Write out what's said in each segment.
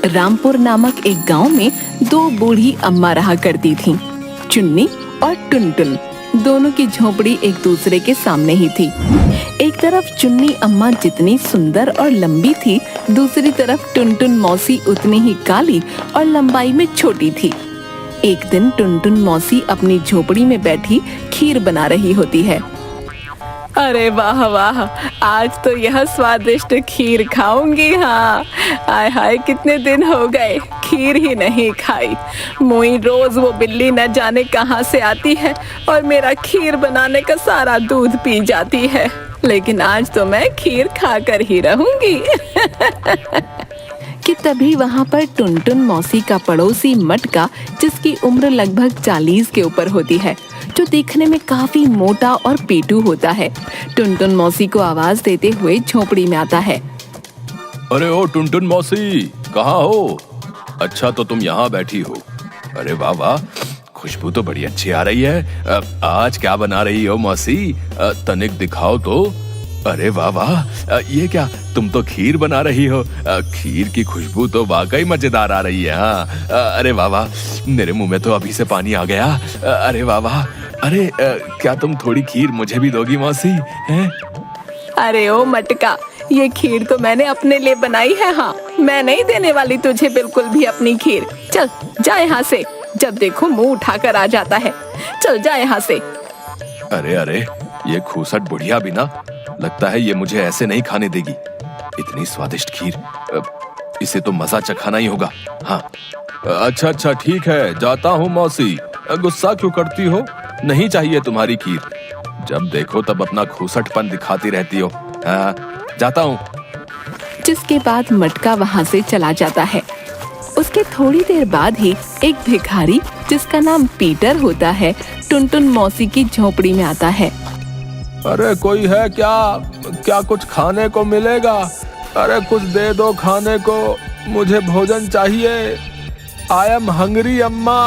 रामपुर नामक एक गांव में दो बूढ़ी अम्मा रहा करती थीं। चुन्नी और टुनटुन दोनों की झोपड़ी एक दूसरे के सामने ही थी। एक तरफ चुन्नी अम्मा जितनी सुंदर और लंबी थी, दूसरी तरफ टुनटुन मौसी उतनी ही काली और लंबाई में छोटी थी। एक दिन टुनटुन मौसी अपनी झोपड़ी में बैठी खीर बना रही होती है। अरे वाह वाह, आज तो यह स्वादिष्ट खीर खाऊंगी। हाँ, आय हाय, कितने दिन हो गए खीर ही नहीं खाई। मोई रोज वो बिल्ली न जाने कहाँ से आती है और मेरा खीर बनाने का सारा दूध पी जाती है, लेकिन आज तो मैं खीर खाकर ही रहूंगी। कि तभी वहाँ पर टुनटुन मौसी का पड़ोसी मटका, जिसकी उम्र लगभग 40 के ऊपर होती है, जो देखने में काफी मोटा और पेटू होता है, टुनटुन मौसी को आवाज देते हुए झोपड़ी में आता है। अरे ओ टुनटुन मौसी, कहाँ हो? अच्छा, तो तुम यहाँ बैठी हो। अरे वाह वाह, खुशबू तो बड़ी अच्छी आ रही है। आज क्या बना रही हो मौसी? तनिक दिखाओ तो। अरे वाह वाह, ये क्या, तुम तो खीर बना रही हो। खीर की खुशबू तो वाकई मजेदार आ रही है। हाँ, अरे वाह वाह, मेरे मुंह में तो अभी से पानी आ गया। अरे वाह वाह, अरे क्या तुम थोड़ी खीर मुझे भी दोगी मौसी? हैं? अरे ओ मटका, ये खीर तो मैंने अपने लिए बनाई है। हाँ, मैं नहीं देने वाली तुझे बिल्कुल भी अपनी खीर। चल जा यहाँ से, जब देखो मुंह उठाकर आ जाता है। चल जा यहाँ से। अरे अरे, ये खूसट बुढ़िया भी ना, लगता है ये मुझे ऐसे नहीं खाने देगी। इतनी स्वादिष्ट खीर, इसे तो मजा चखाना ही होगा। हाँ, अच्छा अच्छा, ठीक है, जाता हूँ मौसी। गुस्सा क्यों करती हो? नहीं चाहिए तुम्हारी खीर। जब देखो तब अपना खूसटपन दिखाती रहती हो। जाता हूँ। जिसके बाद मटका वहाँ से चला जाता है। उसके थोड़ी देर बाद ही एक भिखारी, जिसका नाम पीटर होता है, टुनटुन मौसी की झोपड़ी में आता है। अरे कोई है क्या? क्या कुछ खाने को मिलेगा? अरे कुछ दे दो खाने को, मुझे भोजन चाहिए। आई एम हंग्री अम्मा।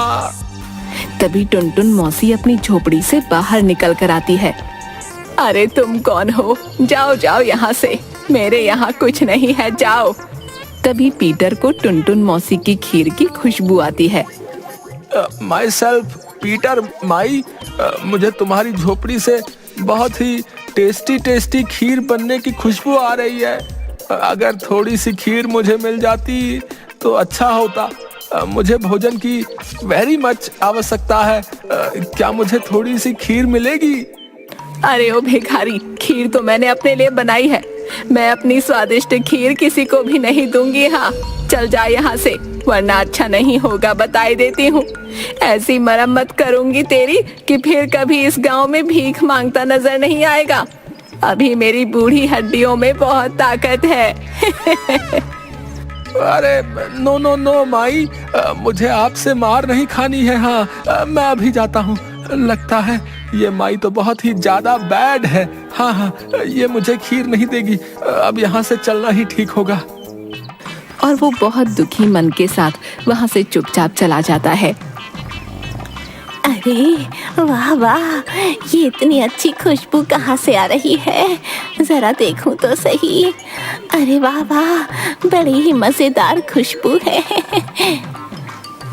तभी टुनटुन मौसी अपनी झोपड़ी से बाहर निकल कर आती है। अरे तुम कौन हो? जाओ जाओ यहाँ से, मेरे यहाँ कुछ नहीं है, जाओ। तभी पीटर को टुनटुन मौसी की खीर की खुशबू आती है। माई सेल्फ पीटर माई, मुझे तुम्हारी झोपड़ी से बहुत ही टेस्टी खीर बनने की खुशबू आ रही है। अगर थोड़ी सी खीर मुझे मिल जाती तो अच्छा होता। मुझे भोजन की वेरी मच आवश्यकता है। क्या मुझे थोड़ी सी खीर मिलेगी? अरे ओ भिखारी, खीर तो मैंने अपने लिए बनाई है। मैं अपनी स्वादिष्ट खीर किसी को भी नहीं दूंगी। हाँ, चल जा यहाँ से, वरना अच्छा नहीं होगा, बताई देती हूँ। ऐसी मरम्मत करूंगी तेरी कि फिर कभी इस गांव में भीख मांगता नजर नहीं आएगा। अभी मेरी बूढ़ी हड्डियों में बहुत ताकत है। अरे नो नो नो माई, मुझे आपसे मार नहीं खानी है। हाँ, मैं अभी जाता हूँ। लगता है ये माई तो बहुत ही ज्यादा बैड है। हाँ हाँ, ये मुझे खीर नहीं देगी। अब यहाँ से चलना ही ठीक होगा। और वो बहुत दुखी मन के साथ वहाँ से चुपचाप चला जाता है। अरे वाह वाह, ये इतनी अच्छी खुशबू कहाँ से आ रही है? जरा देखूं तो सही। अरे वाह वाह, बड़ी ही मजेदार खुशबू है।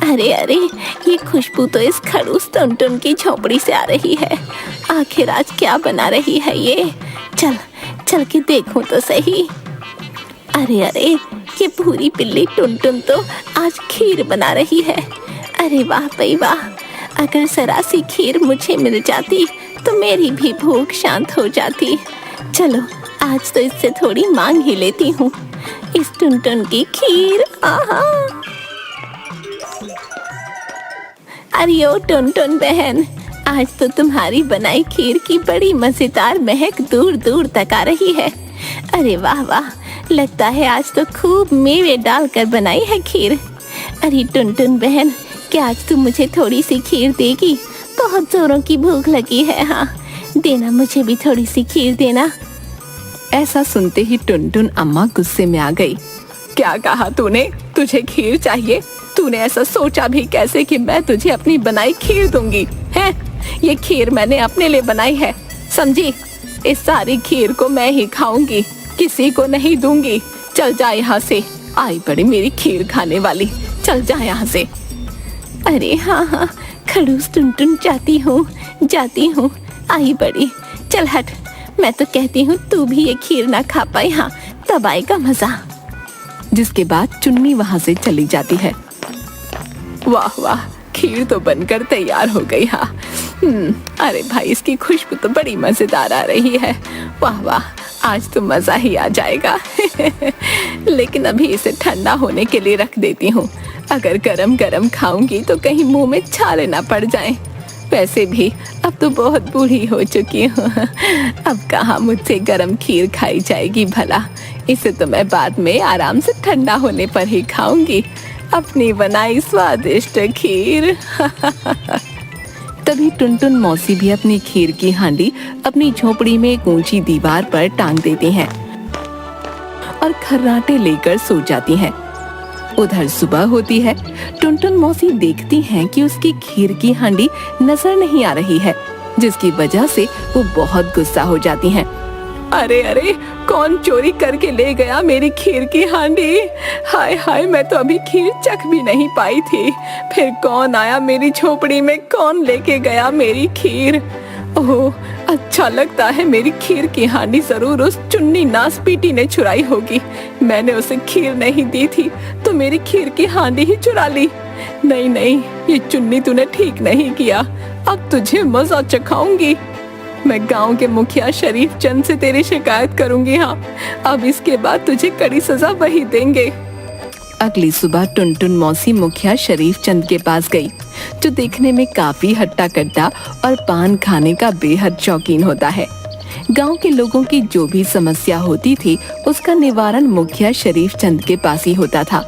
अरे अरे, ये खुशबू तो इस खड़ूस टुनटुन की झोपड़ी से आ रही है। आखिर आज क्या बना रही है ये? चल चल के देखूं तो सही। अरे अरे, ये भूरी बिल्ली टुनटुन तो आज खीर बना रही है। अरे वाह भाई वाह, अगर जरा सी खीर मुझे मिल जाती तो मेरी भी भूख शांत हो जाती। चलो, आज तो इससे थोड़ी मांग ही लेती हूँ। इस टुनटुन की खीर। आहा। अरे ओ टुनटुन बहन, आज तो तुम्हारी बनाई खीर की बड़ी मजेदार महक दूर दूर तक आ रही है। अरे वाह वाह, लगता है आज तो खूब मेवे डालकर बनाई है खीर। अरे टुनटुन बहन, क्या आज तू मुझे थोड़ी सी खीर देगी? बहुत जोरों की भूख लगी है। हाँ, देना, मुझे भी थोड़ी सी खीर देना। ऐसा सुनते ही टुनटुन अम्मा गुस्से में आ गई। क्या कहा तूने? तुझे खीर चाहिए? तूने ऐसा सोचा भी कैसे कि मैं तुझे अपनी बनाई खीर दूंगी? है, ये खीर मैंने अपने लिए बनाई है, समझी? इस सारी खीर को मैं ही खाऊंगी, किसी को नहीं दूंगी। चल जा यहाँ से, आई पड़ी मेरी खीर खाने वाली, चल जा यहाँ से। अरे हाँ हाँ, खड़ूस टुनटुन जाती हूँ, आई बड़ी, चल हट। मैं तो कहती हूँ तू भी ये खीर ना खा पाए, हाँ तब आएगा मजा। जिसके बाद चुन्नी वहाँ से चली जाती है। वाह वाह, खीर तो बनकर तैयार हो गई। हाँ अरे भाई, इसकी खुशबू तो बड़ी मजेदार आ रही है। वाह वाह, आज तो मजा ही आ जाएगा। लेकिन अभी इसे ठंडा होने के लिए रख देती हूँ। अगर गरम गरम खाऊंगी तो कहीं मुंह में छाले ना पड़ जाएं। वैसे भी अब तो बहुत बूढ़ी हो चुकी हूँ। अब कहाँ मुझसे गरम खीर खाई जाएगी भला। इसे तो मैं बाद में आराम से ठंडा होने पर ही खाऊंगी, अपनी बनाई स्वादिष्ट खीर। तभी टुनटुन मौसी भी अपनी खीर की हांडी अपनी झोपड़ी में एक ऊंची दीवार पर टांग देती हैं और खर्राटे लेकर सो जाती हैं। उधर सुबह होती है। टुनटुन मौसी देखती हैं कि उसकी खीर की हांडी नजर नहीं आ रही है, जिसकी वजह से वो बहुत गुस्सा हो जाती हैं। अरे अरे, कौन चोरी करके ले गया मेरी खीर की हांडी? हाय हाय, मैं तो अभी खीर चख भी नहीं पाई थी। फिर कौन आया मेरी झोपड़ी में, कौन लेके गया मेरी खीर? ओह, अच्छा लगता है मेरी खीर की हांडी जरूर उस चुन्नी नासपीटी ने चुराई होगी। मैंने उसे खीर नहीं दी थी तो मेरी खीर की हांडी ही चुरा ली। नहीं नहीं, ये चुन्नी तूने ठीक नहीं किया। अब तुझे मजा चखाऊंगी। मैं गांव के मुखिया शरीफ चंद से तेरी शिकायत करूंगी। हाँ, अब इसके बाद तुझे कड़ी सजा वही देंगे। अगली सुबह टुनटुन मौसी मुखिया शरीफ चंद के पास गई, जो देखने में काफी हट्टा कट्टा और पान खाने का बेहद शौकीन होता है। गांव के लोगों की जो भी समस्या होती थी उसका निवारण मुखिया शरीफ चंद के पास ही होता था।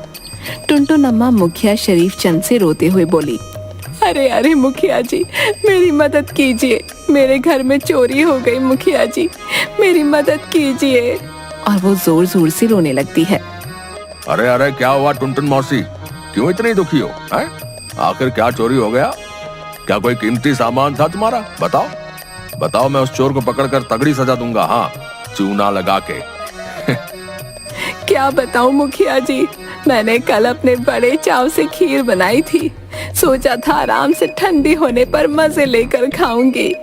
टुनटुन अम्मा मुखिया शरीफ चंद से रोते हुए बोली, अरे अरे मुखिया जी, मेरी मदद कीजिए। मेरे घर में चोरी हो गई मुखिया जी, मेरी मदद कीजिए। और वो जोर जोर से रोने लगती है। अरे अरे, क्या हुआ टुनटुन मौसी, क्यों इतनी दुखी हो? आखिर क्या चोरी हो गया? क्या कोई कीमती सामान था तुम्हारा? बताओ बताओ, मैं उस चोर को पकड़कर तगड़ी सजा दूंगा। हाँ, चूना लगा के। क्या बताऊं मुखिया जी, मैंने कल अपने बड़े चाव से खीर बनाई थी। सोचा था आराम से ठंडी होने पर मजे लेकर खाऊंगी,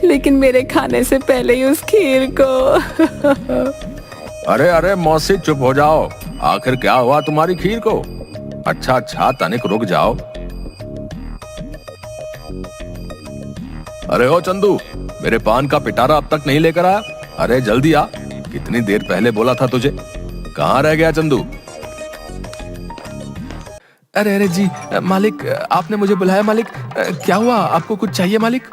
लेकिन मेरे खाने से पहले ही उस खीर को। अरे अरे मौसी, चुप हो जाओ। आखिर क्या हुआ तुम्हारी खीर को? अच्छा अच्छा, तनिक रुक जाओ। अरे ओ चंदू, मेरे पान का पिटारा अब तक नहीं लेकर आया? अरे जल्दी आ, कितनी देर पहले बोला था तुझे। कहाँ रह गया चंदू? अरे अरे जी मालिक, आपने मुझे बुलाया मालिक। क्या हुआ, आपको कुछ चाहिए मालिक?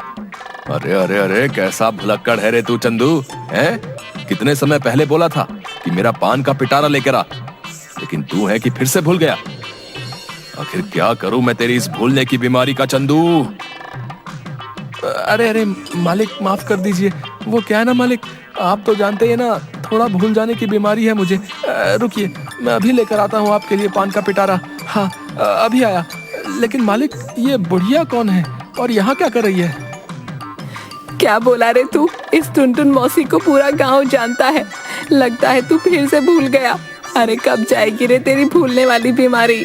अरे अरे अरे, कैसा भुलक्कड़ है रे तू चंदू, हैं? कितने समय पहले बोला था कि मेरा पान का पिटारा लेकर आ, लेकिन तू है कि फिर से भूल गया। आखिर क्या करूं मैं तेरी इस भूलने की बीमारी का चंदू। अरे अरे मालिक, माफ कर दीजिए। वो क्या है ना मालिक, आप तो जानते हैं ना, थोड़ा भूल जाने की बीमारी है मुझे। रुकिए, मैं अभी लेकर आता हूँ आपके लिए पान का पिटारा। हाँ, अभी आया। लेकिन मालिक, ये बुढ़िया कौन है और यहाँ क्या कर रही है? क्या बोला रे तू? इस टुनटुन मौसी को पूरा गांव जानता है। लगता है तू फिर से भूल गया। अरे कब जाएगी रे तेरी भूलने वाली बीमारी?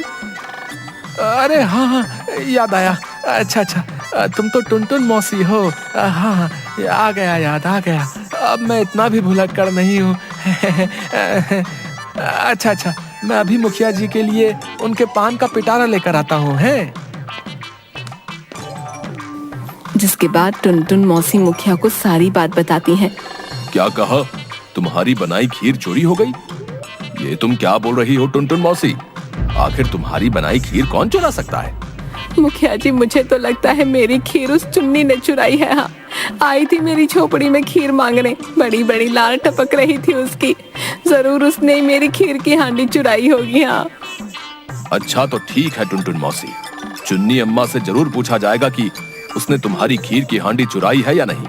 अरे हाँ हाँ, याद आया। अच्छा अच्छा, तुम तो टुनटुन मौसी हो। हाँ हाँ, आ गया, याद आ गया। अब मैं इतना भी भुलक्कड़ नहीं हूँ। अच्छा अच्छा, मैं अभी मुखिया जी के लिए उनके पान का पिटारा लेकर आता हूँ। हैं? जिसके बाद टुनटुन मौसी मुखिया को सारी बात बताती हैं। क्या कहा? तुम्हारी बनाई खीर चोरी हो गई? ये तुम क्या बोल रही हो टुनटुन मौसी? आखिर तुम्हारी बनाई खीर कौन चुरा सकता है? मुखिया जी, मुझे तो लगता है मेरी खीर उस चुन्नी ने चुराई है। हाँ, आई थी मेरी झोपड़ी में खीर मांगने, बड़ी बड़ी लार टपक रही थी उसकी। जरूर उसने ही मेरी खीर की हांडी चुराई होगी। हाँ, अच्छा तो ठीक है टुनटुन मौसी, चुन्नी अम्मा से जरूर पूछा जाएगा कि उसने तुम्हारी खीर की हांडी चुराई है या नहीं।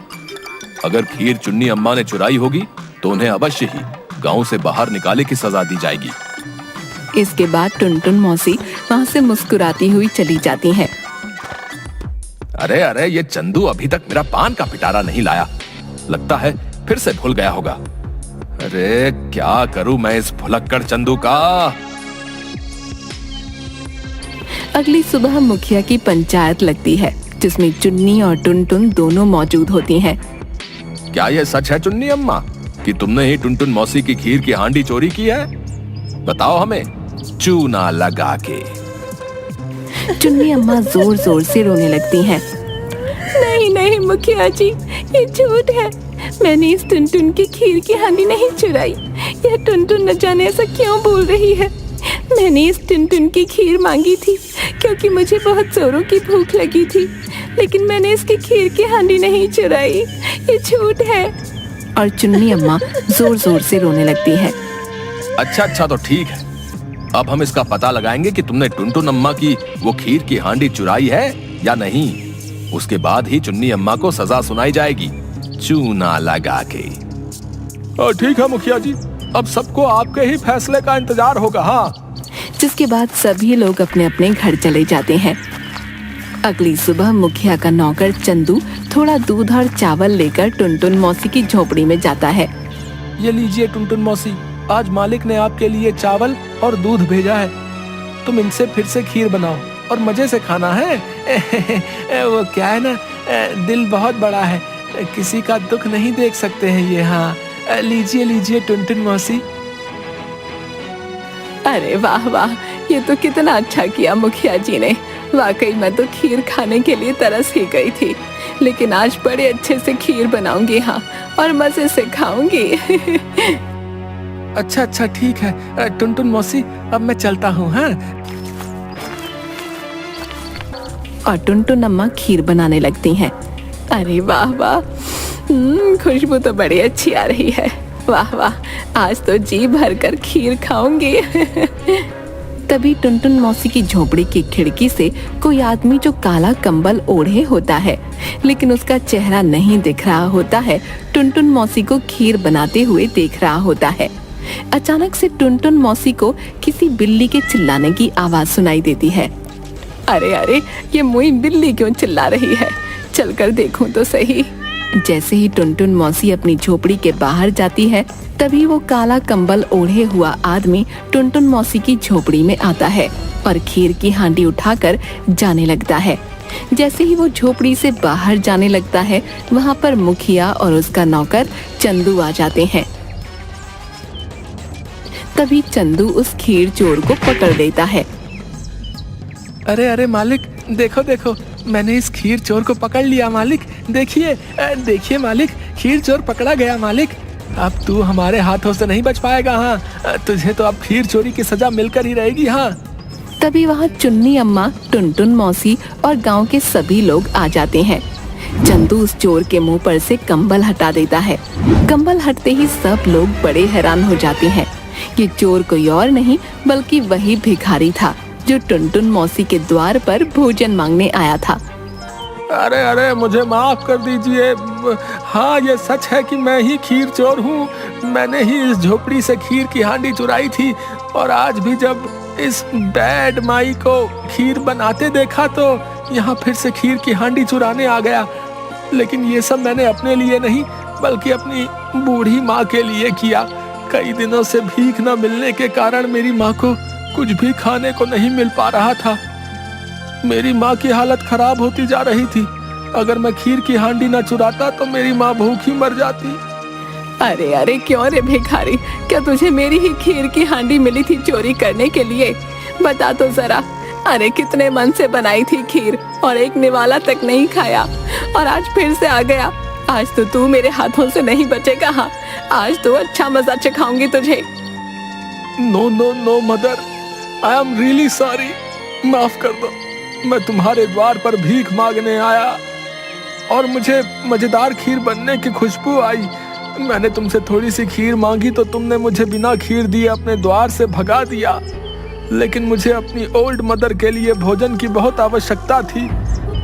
अगर खीर चुन्नी अम्मा ने चुराई होगी तो उन्हें अवश्य ही गांव से बाहर निकाले की सजा दी जाएगी। इसके बाद टुनटुन मौसी वहाँ से मुस्कुराती हुई चली जाती हैं। अरे अरे, ये चंदू अभी तक मेरा पान का पिटारा नहीं लाया। लगता है फिर से भूल गया होगा। अरे क्या करूं मैं इस भुलक्कड़ चंदू का। अगली सुबह मुखिया की पंचायत लगती है, जिसमें चुन्नी और टुनटुन दोनों मौजूद होती हैं। क्या यह सच है चुन्नी अम्मा कि तुमने ही टुनटुन मौसी की खीर की हांडी चोरी की है? बताओ हमें चूना लगा के। चुन्नी अम्मा जोर जोर से रोने लगती हैं। नहीं नहीं मुखिया जी, ये झूठ है। मैंने इस टुनटुन की खीर की हांडी नहीं चुराई। यह टुनटुन न जाने ऐसा क्यों बोल रही है। मैंने इस टुनटुन की खीर मांगी थी क्योंकि मुझे बहुत जोरों की भूख लगी थी, लेकिन मैंने इसकी खीर की हांडी नहीं चुराई। ये झूठ है। और चुन्नी अम्मा जोर जोर से रोने लगती है। अच्छा तो ठीक है, अब हम इसका पता लगाएंगे कि तुमने टुनटुन अम्मा की वो खीर की हांडी चुराई है या नहीं। उसके बाद ही चुन्नी अम्मा को सजा सुनाई जाएगी, चूना लगा के। ठीक है मुखिया जी, अब सबको आपके ही फैसले का इंतजार होगा। हाँ। जिसके बाद सभी लोग अपने अपने घर चले जाते हैं। अगली सुबह मुखिया का नौकर चंदू थोड़ा दूध और चावल लेकर टुनटुन मौसी की झोपड़ी में जाता है। ये लीजिए टुनटुन मौसी, आज मालिक ने आपके लिए चावल और दूध भेजा है। तुम इनसे फिर से खीर बनाओ और मजे से खाना है। वो क्या है ना, दिल बहुत बड़ा है, किसी का दुख नहीं देख सकते हैं ये। हाँ, लीजिए लीजिए टुनटुन मौसी। अरे वाह वाह, ये तो कितना अच्छा किया मुखिया जी ने। वाकई मैं तो खीर खाने के लिए तरस ही गई थी, लेकिन आज बड़े अच्छे से खीर बनाऊंगी। हाँ, और मजे से खाऊंगी। अच्छा ठीक है टुनटुन मौसी, अब मैं चलता हूँ। हाँ। और टुनटुन अम्मा खीर बनाने लगती हैं। अरे वाह वाह, खुशबू तो बड़ी अच्छी आ रही है। वाह वाह, आज तो जी भर कर खीर खाऊंगी। तभी टुनटुन मौसी की झोपड़ी की खिड़की से कोई आदमी जो काला कंबल ओढ़े होता है, लेकिन उसका चेहरा नहीं दिख रहा होता है, टुनटुन मौसी को खीर बनाते हुए देख रहा होता है। अचानक से टुनटुन मौसी को किसी बिल्ली के चिल्लाने की आवाज सुनाई देती है। अरे अरे, ये मुई बिल्ली क्यों चिल्ला रही है? चलकर देखूं तो सही। जैसे ही टुनटुन मौसी अपनी झोपड़ी के बाहर जाती है, तभी वो काला कंबल ओढ़े हुआ आदमी टुनटुन मौसी की झोपड़ी में आता है और खीर की हांडी उठाकर जाने लगता है। जैसे ही वो झोपड़ी से बाहर जाने लगता है, वहाँ पर मुखिया और उसका नौकर चंदू आ जाते हैं। तभी चंदू उस खीर चोर को पकड़ लेता है। अरे अरे मालिक, देखो देखो, मैंने इस खीर चोर को पकड़ लिया मालिक। देखिए देखिए मालिक, खीर चोर पकड़ा गया मालिक। अब तू हमारे हाथों से नहीं बच पाएगा। हाँ, तुझे तो अब खीर चोरी की सजा मिलकर ही रहेगी। हाँ। तभी वहाँ चुन्नी अम्मा, टुनटुन मौसी और गांव के सभी लोग आ जाते हैं। चंदू उस चोर के मुंह पर से कंबल हटा देता है। कंबल हटते ही सब लोग बड़े हैरान हो जाते हैं। ये चोर कोई और नहीं बल्कि वही भिखारी था जो टुनटुन मौसी के द्वार पर भोजन मांगने आया था। अरे अरे, मुझे माफ कर दीजिए। हाँ, ये सच है कि मैं ही खीर चोर हूँ। मैंने ही इस झोपड़ी से खीर की हांडी चुराई थी, और आज भी जब इस बैड माई को खीर बनाते देखा तो यहाँ फिर से खीर की हांडी चुराने आ गया। लेकिन ये सब मैंने अपने लिए नहीं बल्कि अपनी बूढ़ी माँ के लिए किया। कई दिनों से भीख न मिलने के कारण मेरी माँ को कुछ भी खाने को नहीं मिल पा रहा था। मेरी माँ की हालत खराब होती जा रही थी। अगर मैं खीर की हांडी न चुराता तो मेरी माँ भूखी मर जाती। अरे अरे, क्यों रे भिखारी, क्या तुझे मेरी ही खीर की हांडी मिली थी चोरी करने के लिए? बता तो जरा। अरे कितने मन से बनाई थी खीर और एक निवाला तक नहीं खाया, और आज फिर से आ गया। आज तो तू मेरे हाथों से नहीं बचेगा। हाँ, आज तो अच्छा मजा चखाऊंगी तुझे। No no no mother, I am really sorry. माफ कर दो, मैं तुम्हारे द्वार पर भीख मांगने आया और मुझे मजेदार खीर बनने की खुशबू आई। मैंने तुमसे थोड़ी सी खीर मांगी तो तुमने मुझे बिना खीर दिए अपने द्वार से भगा दिया। लेकिन मुझे अपनी ओल्ड मदर के लिए भोजन की बहुत आवश्यकता थी।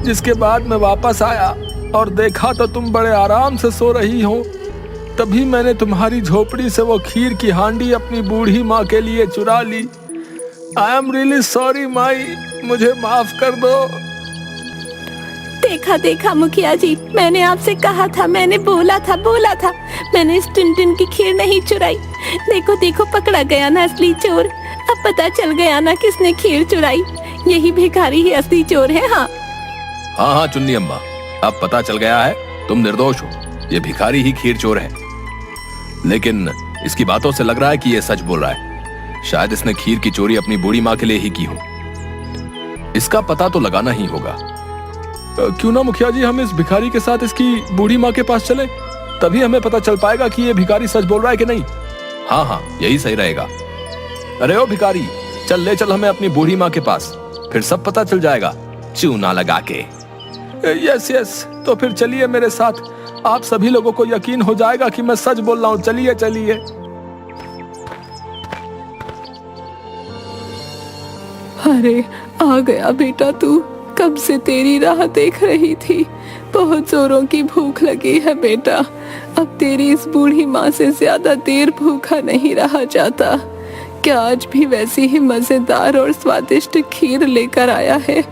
जिसके बाद मैं वापस आया और देखा तो तुम बड़े आराम से सो रही हो। तभी मैंने तुम्हारी झोपड़ी से वो खीर की हांडी अपनी बूढ़ी माँ के लिए चुरा ली। आई एम रियली सॉरी माई, मुझे माफ कर दो। देखा देखा मुखिया जी, मैंने आपसे कहा था, मैंने बोला था मैंने इस टुनटुन की खीर नहीं चुराई। देखो देखो, पकड़ा गया ना असली चोर। अब पता चल गया ना किसने खीर चुराई। यही भिखारी ही असली चोर है। हाँ हाँ हाँ चुन्नी अम्मा, अब पता चल गया है तुम निर्दोष हो। ये भिखारी ही खीर चोर है। लेकिन इसकी बातों से लग रहा है कि ये सच बोल रहा है। शायद इसने खीर की चोरी अपनी बूढ़ी माँ के लिए ही की हो। इसका पता तो लगाना ही होगा। क्यों ना मुखिया जी, हम इस भिखारी के साथ इसकी बूढ़ी माँ के पास चले, तभी हमें पता चल पाएगा कि ये भिखारी सच बोल रहा है कि नहीं। हाँ हाँ यही सही रहेगा। अरे ओ भिखारी, चल ले चल हमें अपनी बूढ़ी माँ के पास, फिर सब पता चल जाएगा चूना लगा के। यस यस, तो फिर चलिए मेरे साथ, आप सभी लोगों को यकीन हो जाएगा कि मैं सच बोल रहा हूँ। चलिए चलिए। अरे आ गया बेटा तू, कब से तेरी राह देख रही थी। बहुत जोरों की भूख लगी है बेटा। अब तेरी इस बूढ़ी माँ से ज्यादा देर भूखा नहीं रहा जाता। क्या आज भी वैसी ही मजेदार और स्वादिष्ट खीर लेकर आया है?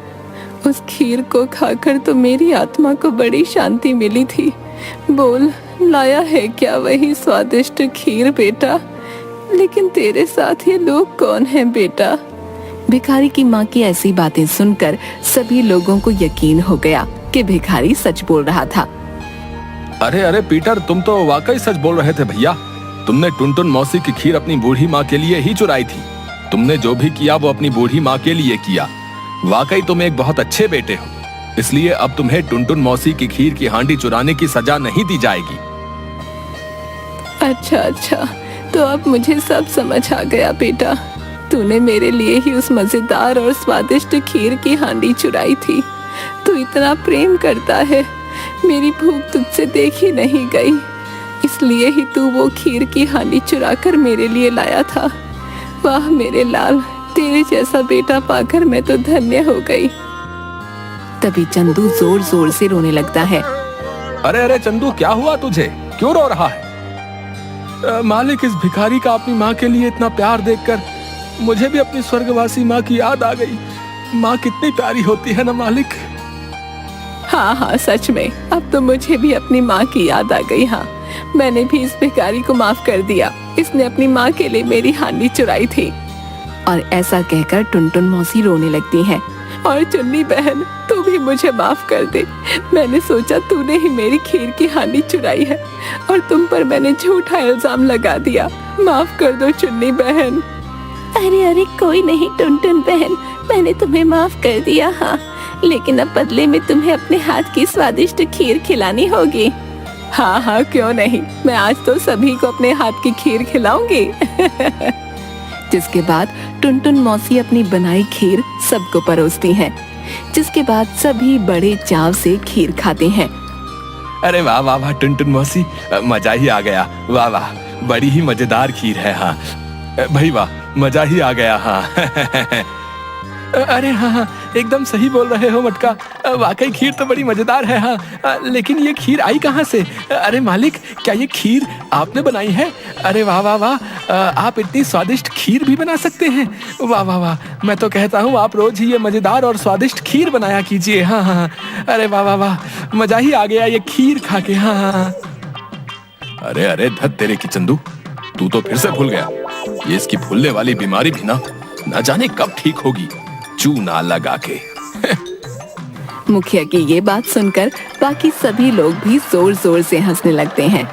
उस खीर को खाकर तो मेरी आत्मा को बड़ी शांति मिली थी। बोल, लाया है क्या वही स्वादिष्ट खीर बेटा? लेकिन तेरे साथ ये लोग कौन हैं बेटा? भिखारी की माँ की ऐसी बातें सुनकर सभी लोगों को यकीन हो गया कि भिखारी सच बोल रहा था। अरे अरे पीटर, तुम तो वाकई सच बोल रहे थे भैया। तुमने टुनटुन मौसी की खीर अपनी बूढ़ी माँ के लिए ही चुराई थी। तुमने जो भी किया वो अपनी बूढ़ी माँ के लिए किया। वाकई तुम एक बहुत अच्छे बेटे हो। इसलिए अब तुम्हें टुनटुन मौसी की खीर की हांडी चुराने की सजा नहीं दी जाएगी। अच्छा, तो अब मुझे सब समझ आ गया बेटा। तूने मेरे लिए ही उस मजेदार और स्वादिष्ट खीर की हांडी चुराई थी। तू इतना प्रेम करता है, मेरी भूख तुझसे देखी नहीं गई, इसलिए ही तू वो खीर की हांडी चुराकर मेरे लिए लाया था। वाह मेरे लाल, तेरे जैसा बेटा पाकर मैं तो धन्य हो गई। तभी चंदू जोर जोर से रोने लगता है। अरे अरे चंदू, क्या हुआ तुझे? क्यों रो रहा है? मालिक, इस भिखारी का अपनी माँ के लिए इतना प्यार देखकर मुझे भी अपनी स्वर्गवासी माँ की याद आ गई। माँ कितनी प्यारी होती है ना मालिक। हाँ, सच में अब तो मुझे भी अपनी माँ की याद आ गई। हाँ, मैंने भी इस भिखारी को माफ कर दिया। इसने अपनी माँ के लिए मेरी हांडी चुराई थी। और ऐसा कहकर टुनटुन मौसी रोने लगती हैं। और चुन्नी बहन, तू भी मुझे माफ कर दे। मैंने सोचा तूने ही मेरी खीर की हांडी चुराई है और तुम पर मैंने झूठा इल्जाम लगा दिया। माफ कर दो चुन्नी बहन। अरे कोई नहीं टुनटुन बहन, मैंने तुम्हें माफ कर दिया। हाँ, लेकिन अब बदले में तुम्हें अपने हाथ की स्वादिष्ट खीर खिलानी होगी। हाँ, क्यों नहीं, मैं आज तो सभी को अपने हाथ की खीर खिलाऊंगी। जिसके बाद टुनटुन मौसी अपनी बनाई खीर सबको परोसती हैं। जिसके बाद सभी बड़े चाव से खीर खाते हैं। अरे वाह वाह वाह टुनटुन मौसी, मजा ही आ गया। वाह वाह, बड़ी ही मजेदार खीर है। हाँ भाई वाह, मजा ही आ गया। हाँ अरे हाँ, एकदम सही बोल रहे हो मटका। वाकई खीर तो बड़ी मजेदार है। हाँ, लेकिन ये खीर आई कहाँ से? अरे मालिक, क्या ये खीर आपने बनाई है? अरे वाह वाह वाह, आप इतनी स्वादिष्ट खीर भी बना सकते हैं। वाह वाह वाह, मैं तो कहता हूँ आप रोज ही ये मजेदार और स्वादिष्ट खीर बनाया कीजिए। हाँ, अरे वाह वाह वाह, मजा ही आ गया ये खीर खा के। हाँ। अरे अरे धत तेरे की चंदू, तू तो फिर से भूल गया। ये इसकी भूलने वाली बीमारी भी ना जाने कब ठीक होगी। चूना लगा के। मुखिया की ये बात सुनकर बाकी सभी लोग भी जोर जोर से हंसने लगते हैं।